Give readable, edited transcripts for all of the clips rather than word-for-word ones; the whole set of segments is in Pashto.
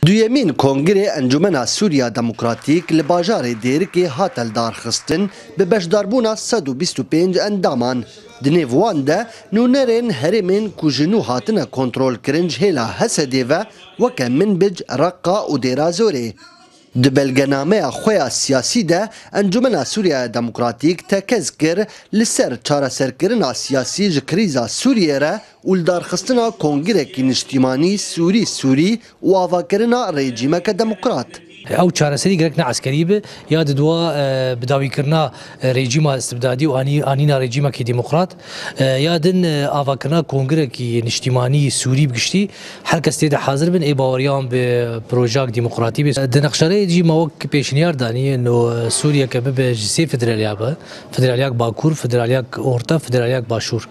دویمین کنگره انجمن سوریا دموکراتیک لباجار دیرکی هاتل دارخستن به بشداربونا 125 اندامان. دنیو وان ده نونرین هرمین کجنو هاتن کنترول کرنج هلا حسده و که منبج رقا و دیرازوره. د بلګنامه خویا سیاسی ده انجمن سوریا دموکراتیک تکز کر لسر چاره سرکرنا سیاسی ج کریزا سوریه را ولدارخستنا کنگره کی نشتیمانی سوری و آواکرنا رژیمک دموکرات او چارەسەری گرەکنا عسکەری بێ یا ددووە بداویکردنا رێژیما استبدادی و ئانینا رێژیمەکی دیموکرات یا دن ئاواکردنا کۆنگرێکی نیشتیمانی سووری بگشتی هەر کەس تێدا حاضر بن ئێ باوەڕیان بێ پرۆژاک دیموکراتی بێ دنەخشەرەیەکی ماوەک پێشنیار دانیە نۆ سووریە کە ببێ سێ فدرالیە بە فدرالیاک باکوور فدرالیاک ئۆرتە فدرالیاک باشوور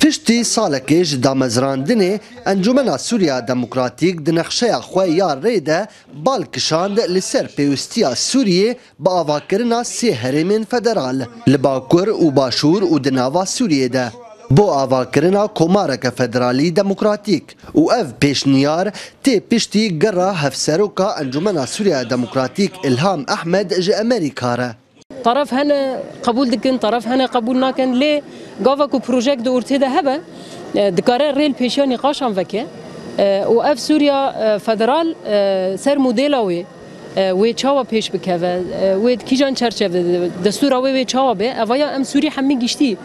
پشتی سالکیش دامزراندنه انجمن سوریا دموکراتیک دنخشه خواه یا ریده بالکشاند لسر پیوستیا سوریه با آواکرنا سی هرمین فدرال لباکور و باشور و دناوا سوریه ده بو آواکرنا کمارک فدرالی دموکراتیک و اف پیشنیار تی پشتی گره هفسروکا انجمن سوریا دموکراتیک الهام احمد ج امریکا را طرف هنا قبول دكن طرف هنا قبول ناكن ليه قافكو بروجيكت دورتي ده هبه دكارير ريل بيشاني قاشم فكه واف سوريا فدرال سر موديلاوي وي تشاوا بيش بكذا وي كيجان تشرشف دستور وي تشاوا به اويا ام سوري حمي گشتي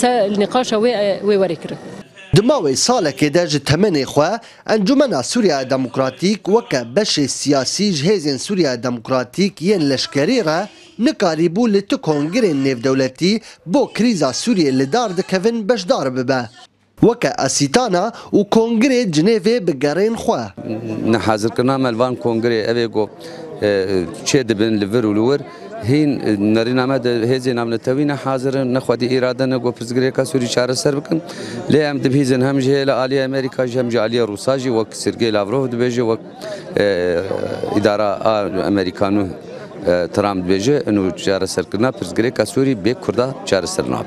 النقاش وي وريكر دماوی سال که داج تمنی خواه انجمن سوریا دموکراتیک وکه بش سیاسی جهازین سوریا دموکراتیک ین لشکری را نکاری بو لتو کنگره نیو دولتی بو کریزا سوریه لدار دکوین بشدار ببه وکه اسیتانا و کنگره جنیوه بگرین خواه نحاضر کرنا ملوان کنگره اوه گو چه دبن لور و لور هین نرینامه ده هزی نامنتوی حاضر نخوادی اراده نگو پرزگری کا سوری چاره سر بکن لی ام دبیزن هم جهل عالی امریکا هم جالی روساجی و سرگی لاوروف دبیجه و اداره امریکانو ترامپ دبیجه انو چاره سر کرنا پرزگری کا سوری به کردا چاره سر ناب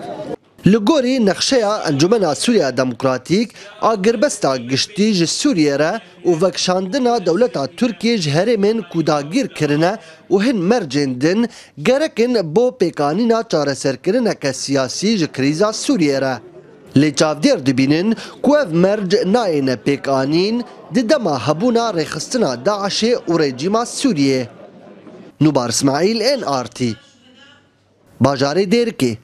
لگوری نقشه انجمن سوریا دموکراتیک آگربستا گشتی سوریه را و وکشاندنا دولتا ترکیه هرمین کوداگیر کرنه و هن مرجندن گرکن بو پیکانینا چاره سر کرنه که سیاسی کریزا سوریه را لچاودیر دبینن کوف مرج ناین پیکانین ددما هبونا رخستنا داعش و رژیما سوریه نوبار اسماعیل NRT باجار دیرکی